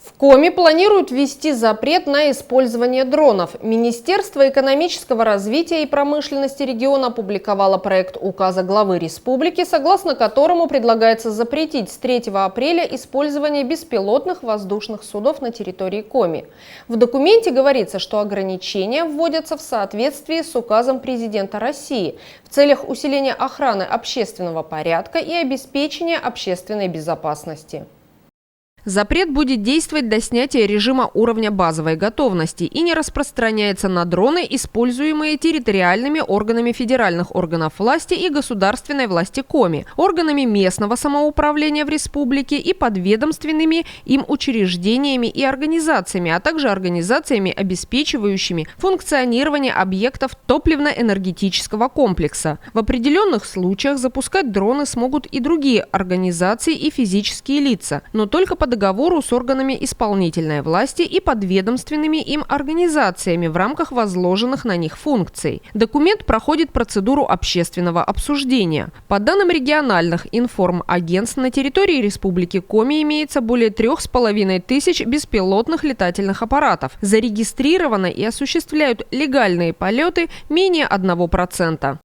В Коми планируют ввести запрет на использование дронов. Министерство экономического развития и промышленности региона опубликовало проект указа главы республики, согласно которому предлагается запретить с 3 апреля использование беспилотных воздушных судов на территории Коми. В документе говорится, что ограничения вводятся в соответствии с указом президента России в целях усиления охраны общественного порядка и обеспечения общественной безопасности. Запрет будет действовать до снятия режима уровня базовой готовности и не распространяется на дроны, используемые территориальными органами федеральных органов власти и государственной власти Коми, органами местного самоуправления в республике и подведомственными им учреждениями и организациями, а также организациями, обеспечивающими функционирование объектов топливно-энергетического комплекса. В определенных случаях запускать дроны смогут и другие организации и физические лица, но только по договору с органами исполнительной власти и подведомственными им организациями в рамках возложенных на них функций. Документ проходит процедуру общественного обсуждения. По данным региональных информагентств, на территории Республики Коми имеется более 3500 беспилотных летательных аппаратов. Зарегистрированы и осуществляют легальные полеты менее 1%.